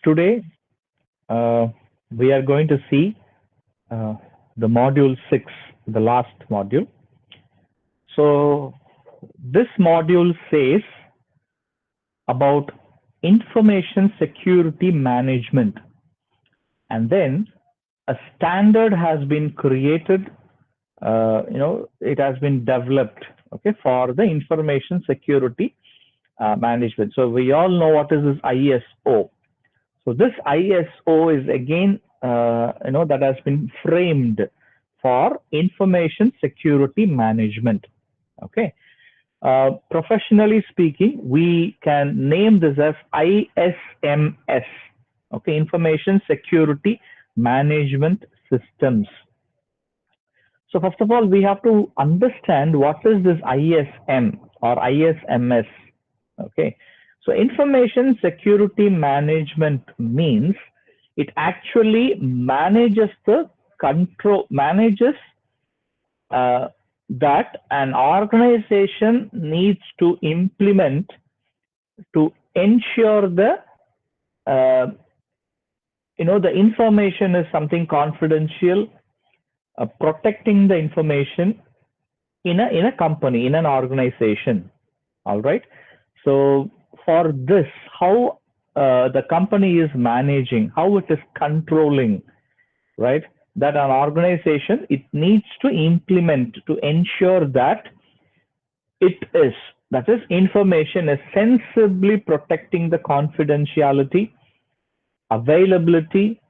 Today we are going to see uh, the module 6, the last module. So this module says about information security management, and then a standard has been created. It has been developed, okay, for the information security management. So we all know what is this ISO. So this ISO is again, that has been framed for information security management. Okay. Professionally speaking, we can name this as ISMS. Okay, Information Security Management Systems. So first of all, we have to understand what is this ISM or ISMS. Okay, so information security management means it actually manages that an organization needs to implement to ensure the the information is something confidential, protecting the information in a company, in an organization. All right. So for this, how the company is managing, how it is controlling, right? That an organization, it needs to implement to ensure that that is information is sensibly protecting the confidentiality, availability,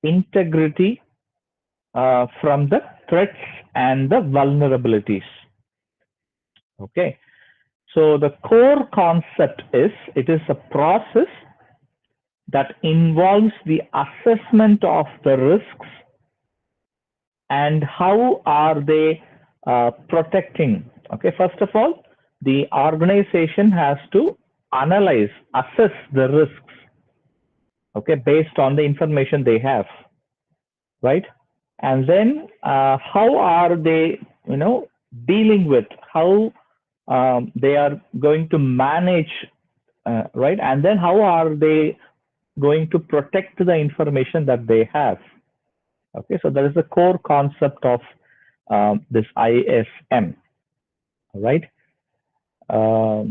integrity from the threats and the vulnerabilities. Okay. So the core concept is, it is a process that involves the assessment of the risks and how are they protecting. Okay, first of all, the organization has to assess the risks, okay, based on the information they have, right? And then how are they, dealing with, how they are going to manage, right? And then how are they going to protect the information that they have? Okay, so that is the core concept of this ISM, right? So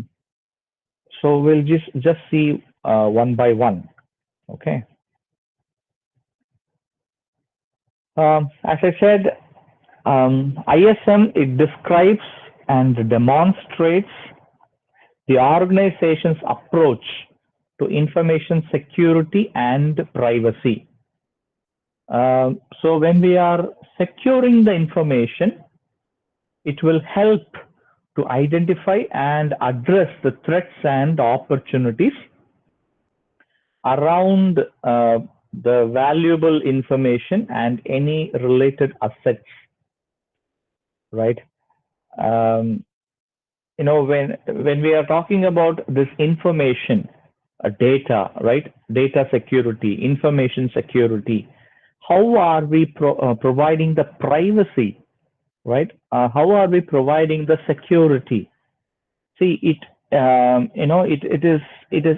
we'll just see one by one. Okay. As I said, ISM, it describes and demonstrates the organization's approach to information security and privacy. So when we are securing the information, it will help to identify and address the threats and opportunities around the valuable information and any related assets, right? When we are talking about this information, data, right? Data security, information security, how are we providing the privacy, right? How are we providing the security? See, it is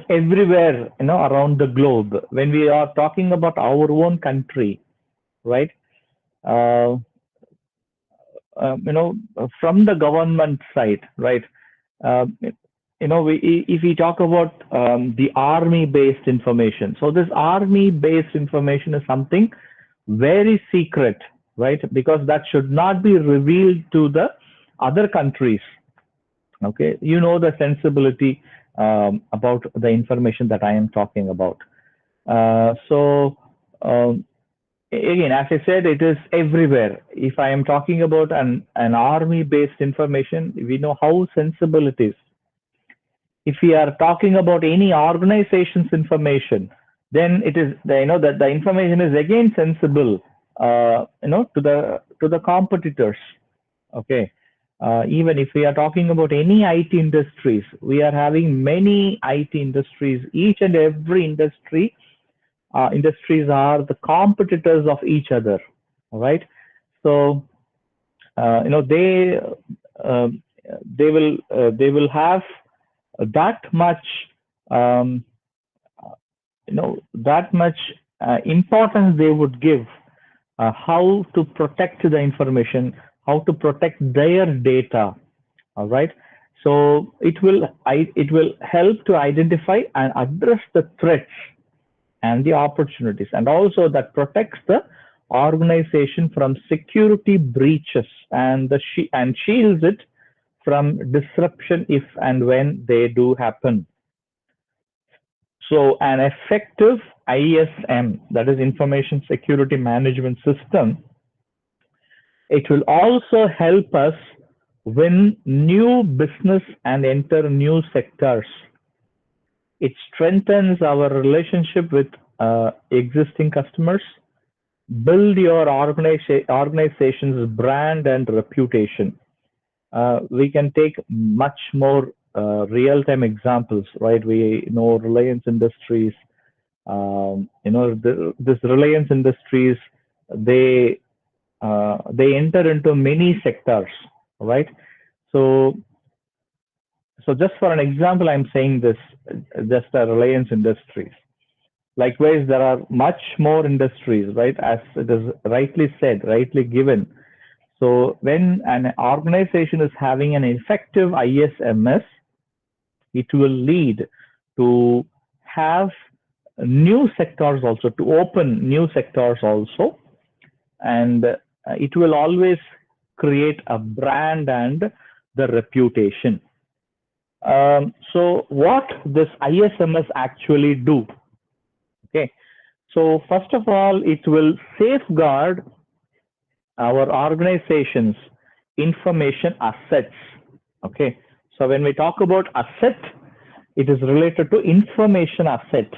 everywhere, around the globe. When we are talking about our own country, right? From the government side, right? If we talk about the army-based information, so this army-based information is something very secret, right? Because that should not be revealed to the other countries. Okay, the sensibility about the information that I am talking about. Again, as I said, it is everywhere. If I am talking about an army-based information, we know how sensible it is. If we are talking about any organization's information, then it is that the information is again sensible, to the competitors. Okay, even if we are talking about any IT industries, we are having many IT industries. Each and every industries are the competitors of each other, right? So they will have that much that much importance they would give how to protect the information, how to protect their data. All right. So it will help to identify and address the threats and the opportunities, and also that protects the organization from security breaches and and shields it from disruption if and when they do happen. So an effective ISM, that is Information Security Management System, it will also help us win new business and enter new sectors. It strengthens our relationship with existing customers, build your organization's brand and reputation. We can take much more real-time examples, right? We know Reliance Industries. This Reliance Industries, they enter into many sectors, right? So just for an example, I'm saying this, just a Reliance Industries. Likewise, there are much more industries, right? As it is rightly said, rightly given. So when an organization is having an effective ISMS, it will lead to have new sectors also, to open new sectors also, and it will always create a brand and the reputation. So what this ISMS actually do? Okay, so first of all, it will safeguard our organization's information assets. Okay, so when we talk about asset, it is related to information asset.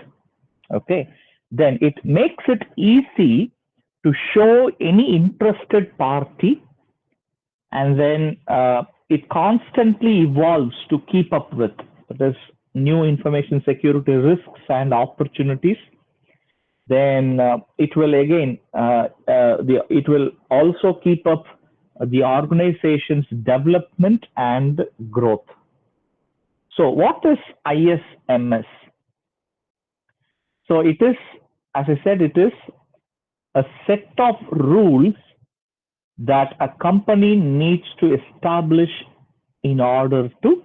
Okay, then it makes it easy to show any interested party, and then it constantly evolves to keep up with. There's new information security risks and opportunities. Then it will again, it will also keep up the organization's development and growth. So what is ISMS? So it is, as I said, it is a set of rules that a company needs to establish in order to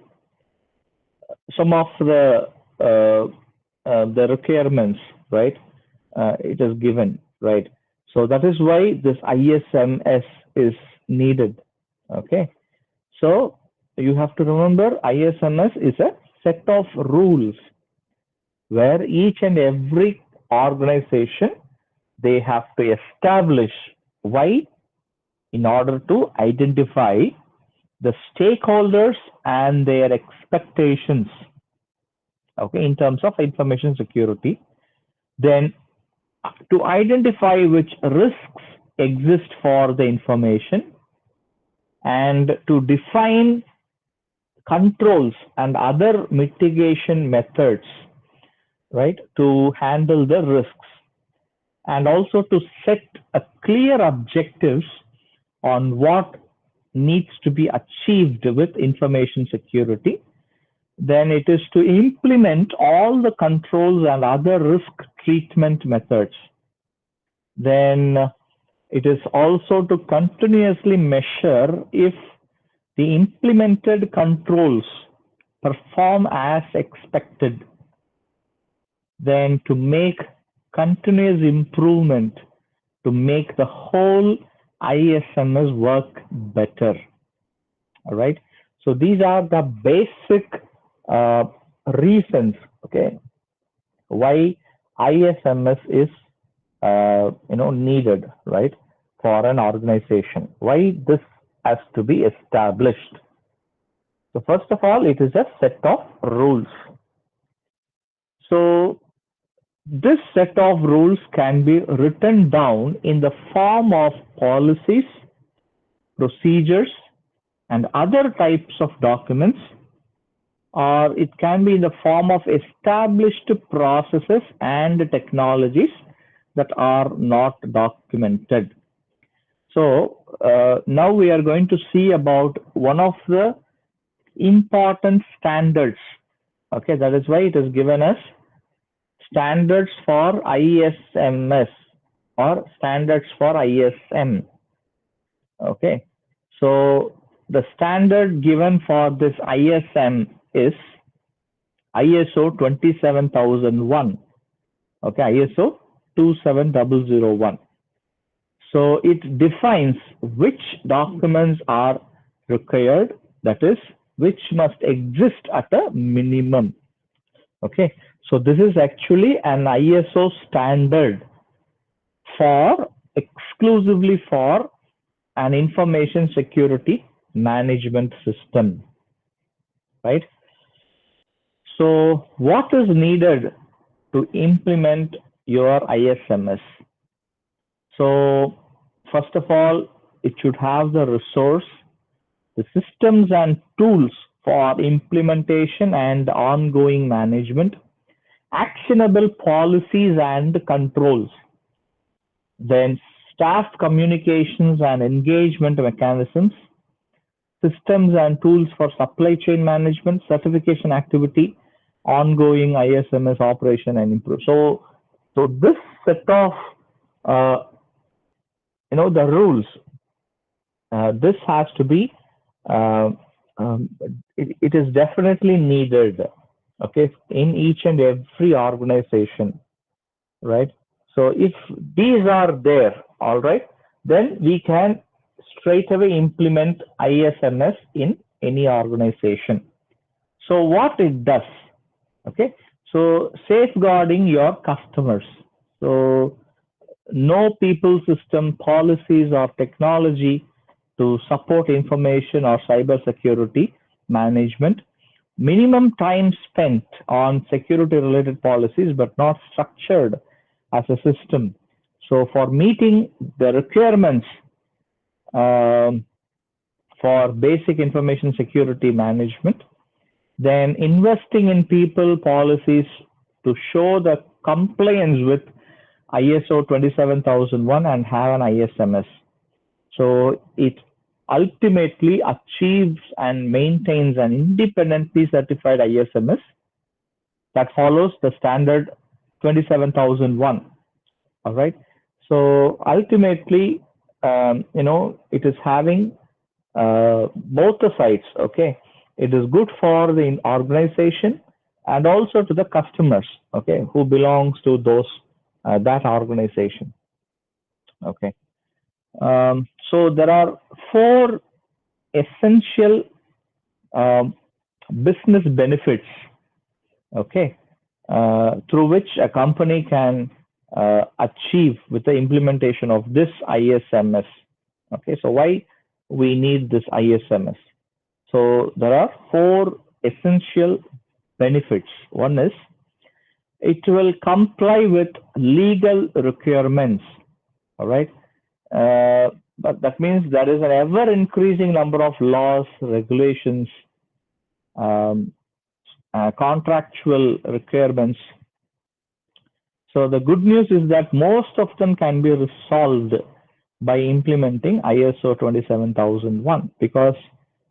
some of the requirements, right? It is given, right? So that is why this ISMS is needed. Okay, so you have to remember ISMS is a set of rules where each and every organization, they have to establish. Why? In order to identify the stakeholders and their expectations, okay, in terms of information security. Then to identify which risks exist for the information, and to define controls and other mitigation methods, right, to handle the risks, and also to set a clear objectives on what needs to be achieved with information security. Then it is to implement all the controls and other risk treatment methods. Then it is also to continuously measure if the implemented controls perform as expected. Then to make continuous improvement to make the whole ISMS work better. All right. So these are the basic reasons, okay, why ISMS is needed, right, for an organization. Why this has to be established? So first of all, it is a set of rules. So this set of rules can be written down in the form of policies, procedures, and other types of documents, or it can be in the form of established processes and technologies that are not documented. So now we are going to see about one of the important standards. Okay, that is why it is given as standards for ISMS or standards for ISM. Okay, so the standard given for this ISM is ISO 27001. Okay, ISO 27001. So it defines which documents are required, that is, which must exist at a minimum. Okay, so this is actually an ISO standard for exclusively for an information security management system, right? So what is needed to implement your ISMS? So first of all, it should have the resource, the systems and tools for implementation and ongoing management, actionable policies and controls, then staff communications and engagement mechanisms, systems and tools for supply chain management, certification activity, ongoing ISMS operation and improve. So this set of uh, the rules, this has to be uh, um, it is definitely needed, okay, in each and every organization, right? So if these are there, all right, then we can straight away implement ISMS in any organization. So what it does, okay, so safeguarding your customers. So no people system policies or technology to support information or cybersecurity management, minimum time spent on security related policies but not structured as a system. So for meeting the requirements um, for basic information security management, then investing in people policies to show the compliance with ISO 27001 and have an ISMS. So it ultimately achieves and maintains an independently certified ISMS that follows the standard 27001. All right. So ultimately, it is having both the sides. Okay. It is good for the organization and also to the customers. Okay, who belongs to those that organization. Okay. So there are four essential um, business benefits, okay, through which a company can achieve with the implementation of this ISMS. Okay, so why we need this ISMS? So there are four essential benefits. One is it will comply with legal requirements. All right. But that means there is an ever increasing number of laws, regulations, um, contractual requirements. So the good news is that most of them can be resolved by implementing ISO 27001 because,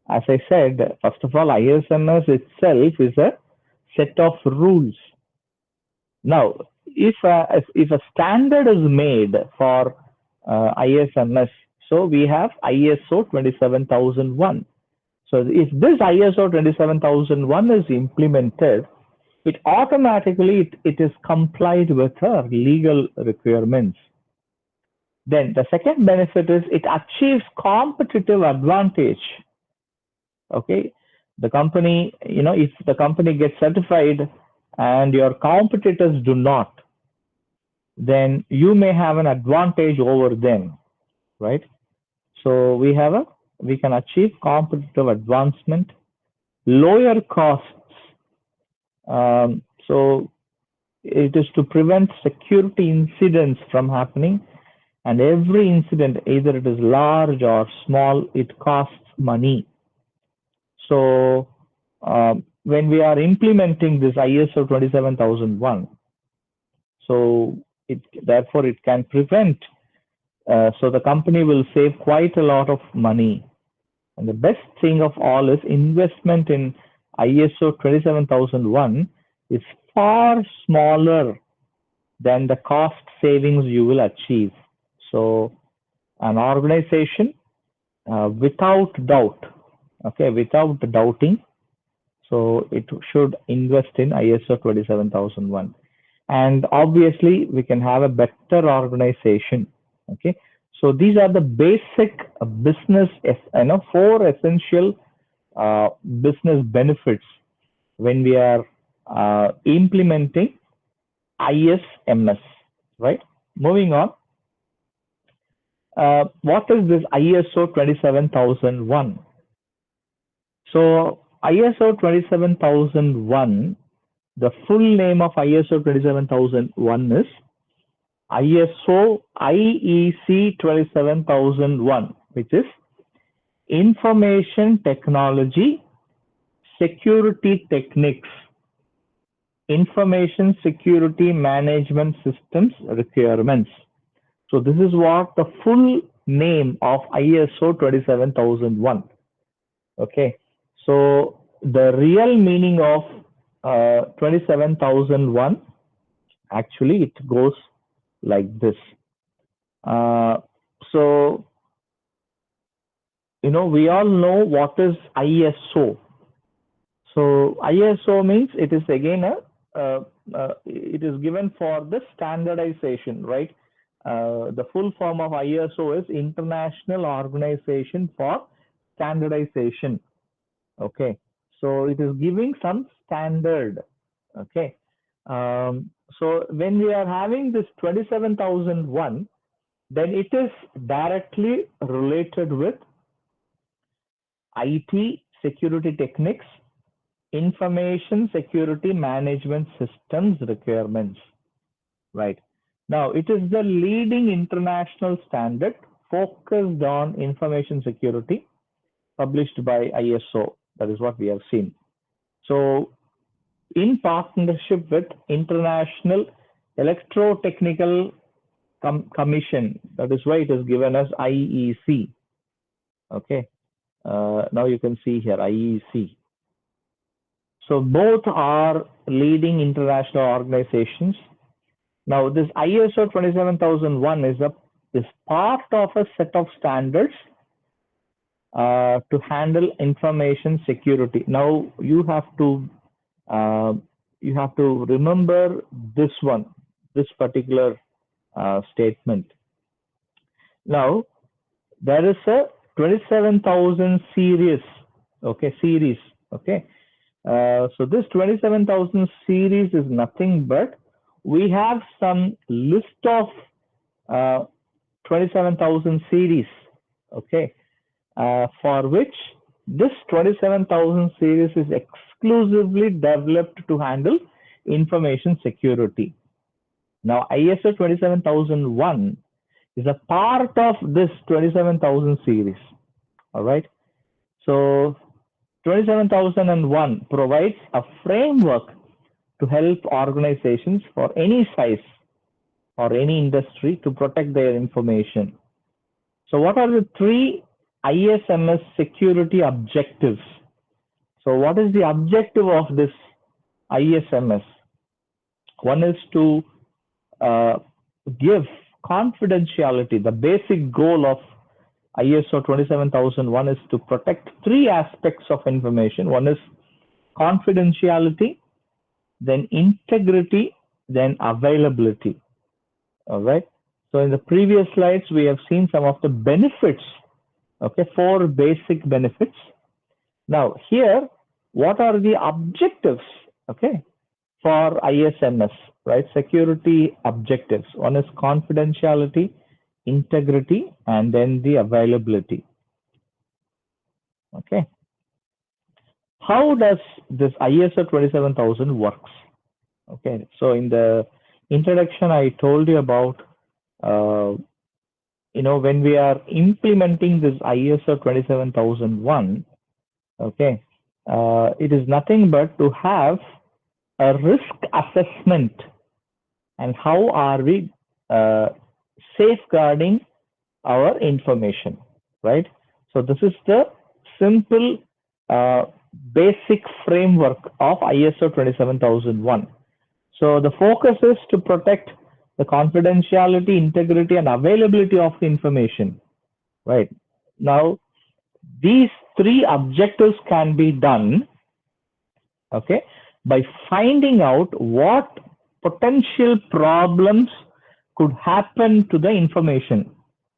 as I said, first of all, ISMS itself is a set of rules. Now, if a standard is made for ISMS, so we have ISO 27001. So if this ISO 27001 is implemented, it automatically it is complied with her legal requirements. Then the second benefit is it achieves competitive advantage. Okay, the company, if the company gets certified and your competitors do not, then you may have an advantage over them, right? So we can achieve competitive advancement, lower costs. So it is to prevent security incidents from happening, and every incident, either it is large or small, it costs money. So when we are implementing this ISO 27001, so therefore it can prevent. So the company will save quite a lot of money. And the best thing of all is investment in ISO 27001 is far smaller then the cost savings you will achieve. So an organization without doubt, okay, without doubting, so it should invest in ISO 27001. And obviously, we can have a better organization. Okay, so these are the basic business, four essential business benefits when we are implementing ISMS, right? Moving on, what is this ISO 27001? So ISO 27001, the full name of ISO 27001 is ISO IEC 27001, which is Information Technology Security Techniques, Information Security Management Systems Requirements. So this is what the full name of ISO 27001. Okay, so the real meaning of 27001, actually it goes like this. So we all know what is ISO. So ISO means it is again it is given for the standardization, right? The full form of ISO is International Organization for Standardization. Okay, so it is giving some standard. Okay, so when we are having this 27001, then it is directly related with IT security techniques, information security management systems requirements, right? Now, it is the leading international standard focused on information security published by ISO. That is what we have seen. So, in partnership with International Electrotechnical Commission, that is why it is given as IEC. Okay, now you can see here IEC. So both are leading international organizations. Now this ISO 27001 is part of a set of standards to handle information security. Now you have to remember this one, this particular statement. Now there is a 27,000 series. Okay, so this 27,000 series is nothing but we have some list of 27,000 series, okay, for which this 27,000 series is exclusively developed to handle information security. Now ISO 27001 is a part of this 27,000 series. All right, so 27001 provides a framework to help organizations for any size or any industry to protect their information. So what are the three ISMS security objectives? So what is the objective of this ISMS? One is to give confidentiality. The basic goal of ISO 27001 is to protect three aspects of information. One is confidentiality, then integrity, then availability. All right. So in the previous slides, we have seen some of the benefits. Okay, four basic benefits. Now here, what are the objectives? Okay, for ISMS, right? Security objectives. One is confidentiality, integrity, and then the availability. Okay. How does this ISO 27000 works? Okay, so in the introduction, I told you about, when we are implementing this ISO 27001, okay, it is nothing but to have a risk assessment and how are we safeguarding our information, right? So this is the simple basic framework of ISO 27001. So the focus is to protect the confidentiality, integrity, and availability of the information. Right. Now, these three objectives can be done, okay, by finding out what potential problems could happen to the information.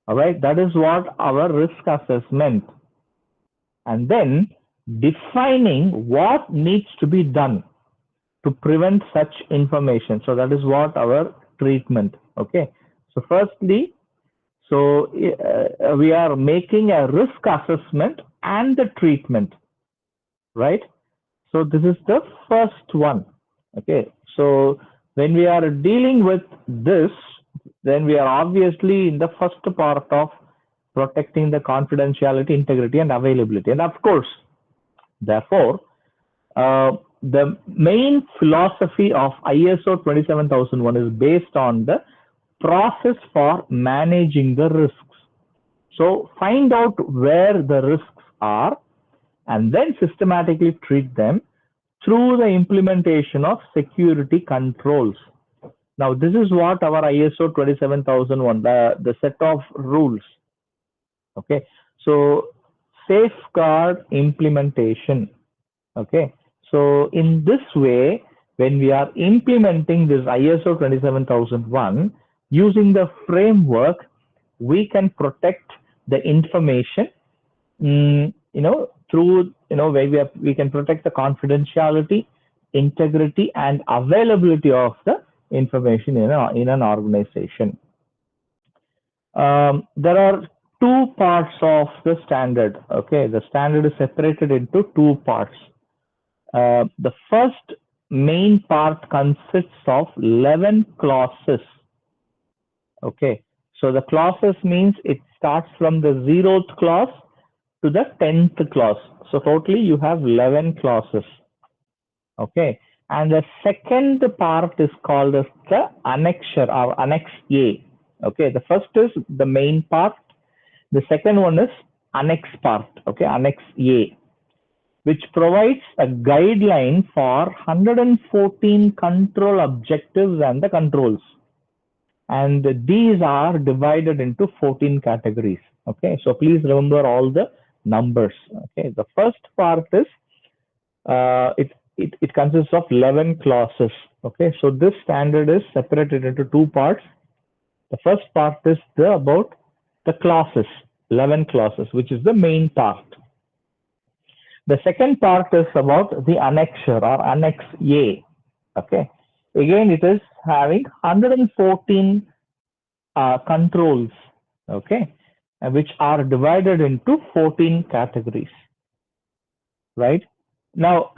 All right, that is what our risk assessment. And then defining what needs to be done to prevent such information. So that is what our treatment. Okay. So firstly, so we are making a risk assessment and the treatment, right? So this is the first one. Okay. So when we are dealing with this, then we are obviously in the first part of protecting the confidentiality, integrity, and availability. And of course, therefore, the main philosophy of ISO 27001 is based on the process for managing the risks. So find out where the risks are and then systematically treat them through the implementation of security controls. Now, this is what our ISO 27001, the set of rules. Okay, so safeguard implementation. Okay, so in this way, when we are implementing this ISO 27001 using the framework, we can protect the information, through where we can protect the confidentiality, integrity, and availability of the information in an organization. There are two parts of the standard. Okay, the standard is separated into two parts. The first main part consists of 11 clauses. Okay, so the clauses means it starts from the 0th clause to the 10th clause. So totally you have 11 clauses. Okay, and the second part is called as the annexure or Annex A. Okay, the first is the main part. The second one is Annex part. Okay, Annex A, which provides a guideline for 114 control objectives and the controls. And these are divided into 14 categories. Okay, so please remember all the numbers. Okay, the first part is it consists of 11 clauses. Okay, so this standard is separated into two parts. The first part is about the clauses, 11 clauses, which is the main part. The second part is about the annexure or Annex A. Okay, again it is having 114 controls. Okay, which are divided into 14 categories. Right now,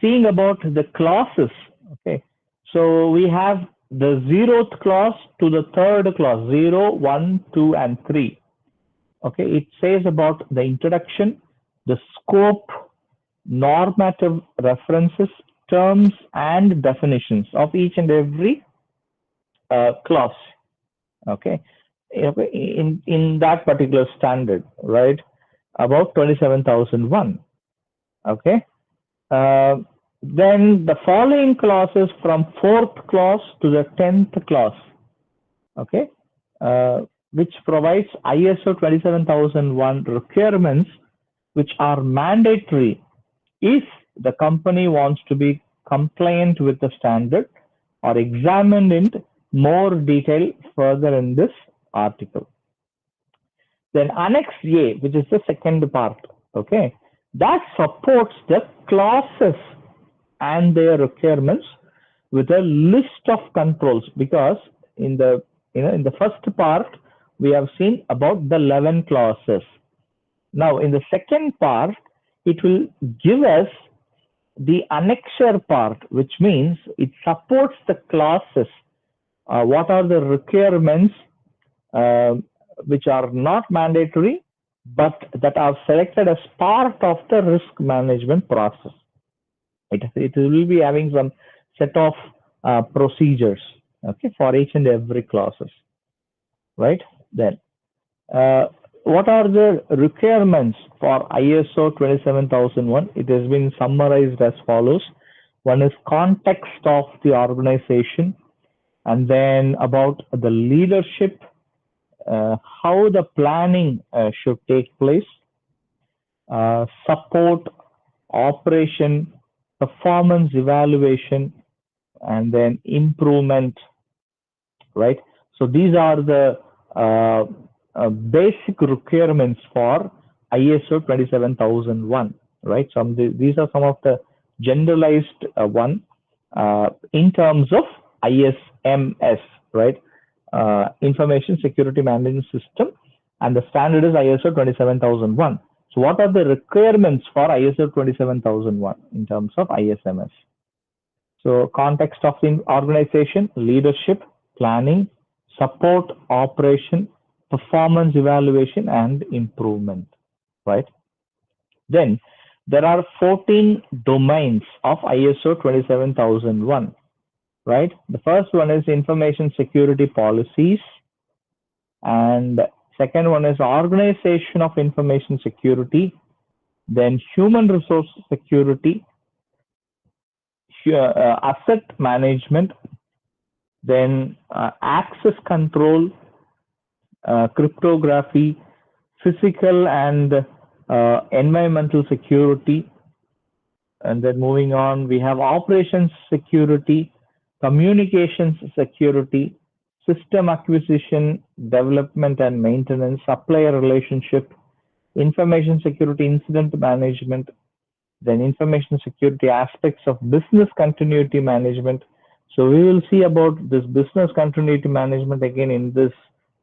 seeing about the clauses. Okay, so we have the 0th clause to the 3rd clause, 0, 1, 2, and 3. Okay, it says about the introduction, the scope, normative references, terms, and definitions of each and every clause. Okay, in that particular standard, right, about 27001. Okay, then the following clauses from 4th clause to the 10th clause. Okay, which provides ISO 27001 requirements which are mandatory if the company wants to be compliant with the standard or examined in more detail further in this article. Then Annex A, which is the second part, okay, that supports the clauses and their requirements with a list of controls, because in the first part we have seen about the 11 clauses. Now in the second part it will give us the annexure part, which means it supports the clauses. What are the requirements which are not mandatory but that are selected as part of the risk management process. It will be having some set of procedures, okay, for each and every clauses, right? Then what are the requirements for ISO 27001? It has been summarized as follows. One is context of the organization, and then about the leadership, how the planning should take place, support, operation, performance evaluation, and then improvement, right? So these are the basic requirements for ISO 27001, right? These are some of the generalized one in terms of ISMS, right? Information Security Management System, and the standard is ISO 27001. So what are the requirements for ISO 27001 in terms of ISMS? So context of the organization, leadership, planning, support, operation, performance evaluation, and improvement, right? Then there are 14 domains of ISO 27001, right? The first one is information security policies, and second one is organization of information security, then human resource security, asset management, then access control, cryptography, physical and environmental security. And then moving on, we have operations security, communications security, system acquisition, development and maintenance, supplier relationship, information security incident management, then information security aspects of business continuity management. So we will see about this business continuity management again in this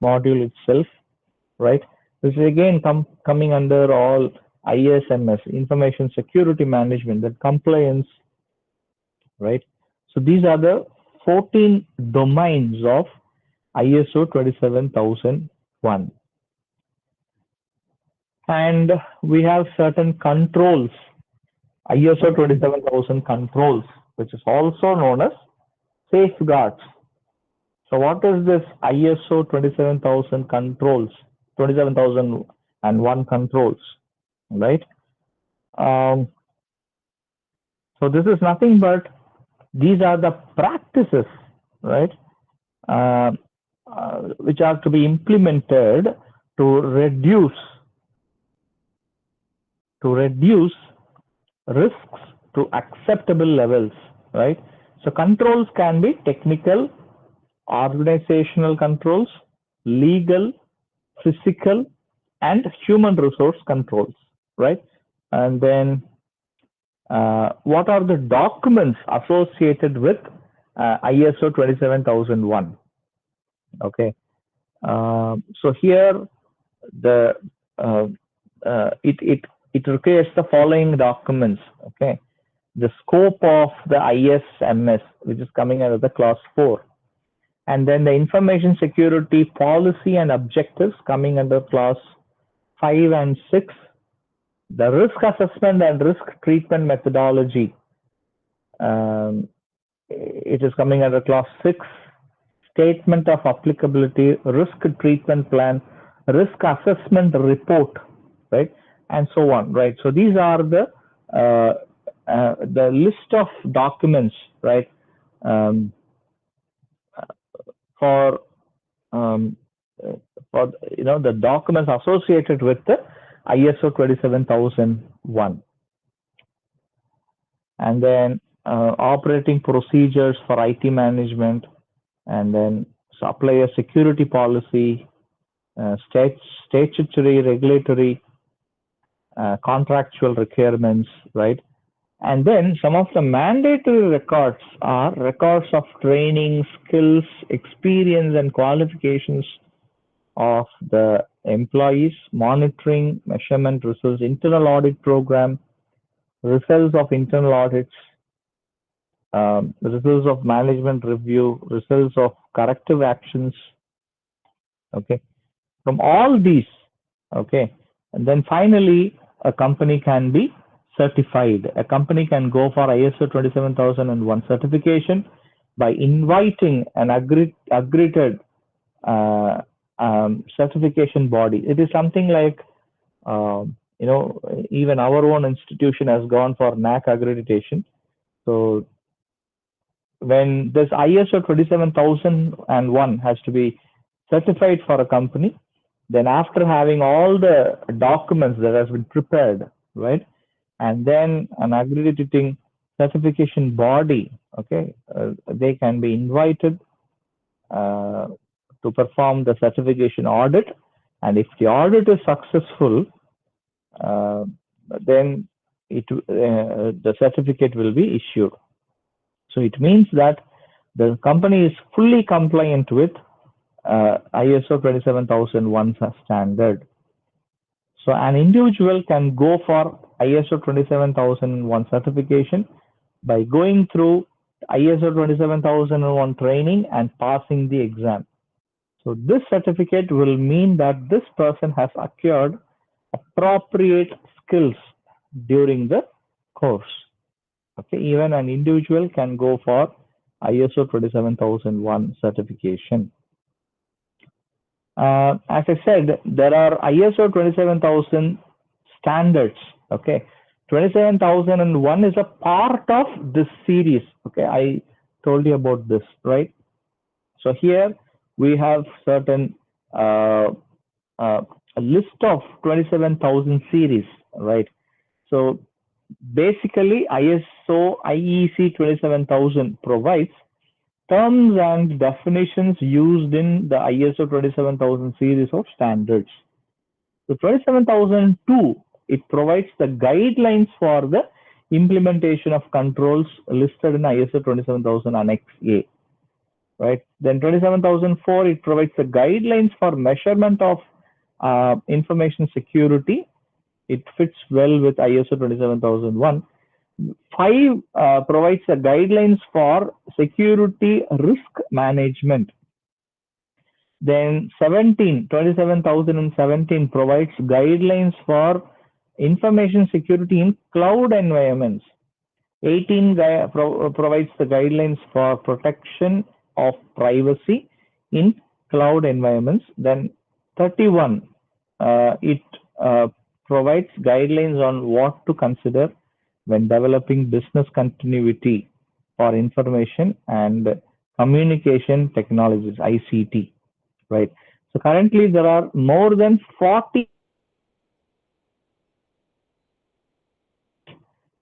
module itself, right? This is again coming under all ISMS, information security management, that compliance, right? So these are the 14 domains of ISO 27001. And we have certain controls, ISO 27000 controls, which is also known as safeguards. So what is this ISO 27000 controls, 27001 controls, right? So this is nothing but these are the practices, right, which are to be implemented to reduce risks to acceptable levels, right? So controls can be technical, organizational controls, legal, physical, and human resource controls, right? And then what are the documents associated with ISO 27001? Okay, so here the it requires the following documents. Okay, the scope of the ISMS, which is coming under the clause 4, and then the information security policy and objectives coming under clause 5 and 6, the risk assessment and risk treatment methodology, it is coming under clause 6, statement of applicability, risk treatment plan, risk assessment report, right, and so on, right? So these are the list of documents, right, for the documents associated with the ISO 27001, and then operating procedures for IT management, and then supplier security policy, statutory, regulatory, contractual requirements, right? And then some of the mandatory records are records of training, skills, experience, and qualifications of the employees, monitoring, measurement results, internal audit program, results of internal audits, results of management review, results of corrective actions. Okay, from all these, okay, and then finally a company can be certified. A company can go for ISO 27001 certification by inviting an accredited certification body. It is something like, even our own institution has gone for NAC accreditation. So when this ISO 27001 has to be certified for a company, then after having all the documents that has been prepared, right, and then an accrediting certification body, okay, they can be invited uh, to perform the certification audit, and if the audit is successful, uh, then the certificate will be issued. So it means that the company is fully compliant with ISO 27001 standard. So an individual can go for ISO 27001 certification by going through ISO 27001 training and passing the exam. So this certificate will mean that this person has acquired appropriate skills during the course. Okay, even an individual can go for ISO 27001 certification. As I said, there are ISO 27000 standards. Okay, 27001 is a part of this series. Okay, I told you about this, right? So here we have certain a list of 27,000 series, right? So basically, ISO IEC 27000 provides terms and definitions used in the ISO 27000 series of standards. So 27002, it provides the guidelines for the implementation of controls listed in ISO 27000 Annex A. Right. Then 27004, it provides the guidelines for measurement of information security. It fits well with ISO 27001. 5 provides the guidelines for security risk management. Then 27017 provides guidelines for information security in cloud environments. 18 provides the guidelines for protection of privacy in cloud environments. Then 31, it provides guidelines on what to consider when developing business continuity for information and communication technologies, ICT, right? So currently there are more than 40.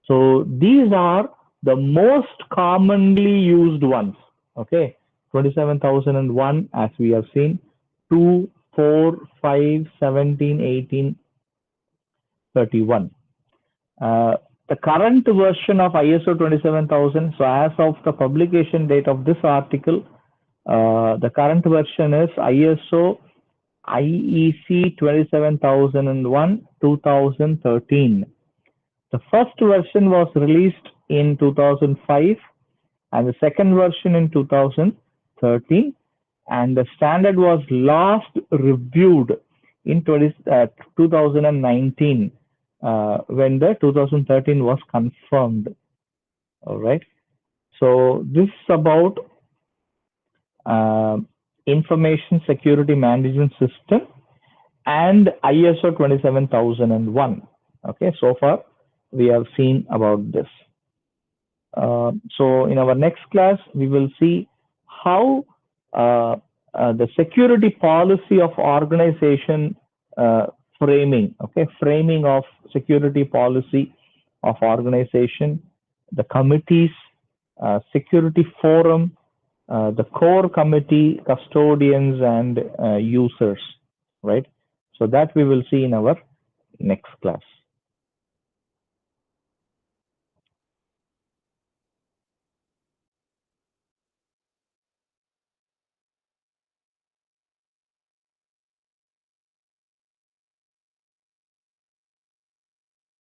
So these are the most commonly used ones. Okay, 27,001 as we have seen, 2, 4, 5, 17, 18, 31. The current version of ISO 27000, so as of the publication date of this article, the current version is ISO IEC 27001 2013. The first version was released in 2005 and the second version in 2013, and the standard was last reviewed in 2019 when the 2013 was confirmed. All right. So this is about information security management system and ISO 27001. Okay, so far we have seen about this. So in our next class, we will see how the security policy of organization framing, okay, framing of security policy of organization, the committees, security forum, the core committee, custodians, and users, right? So that we will see in our next class.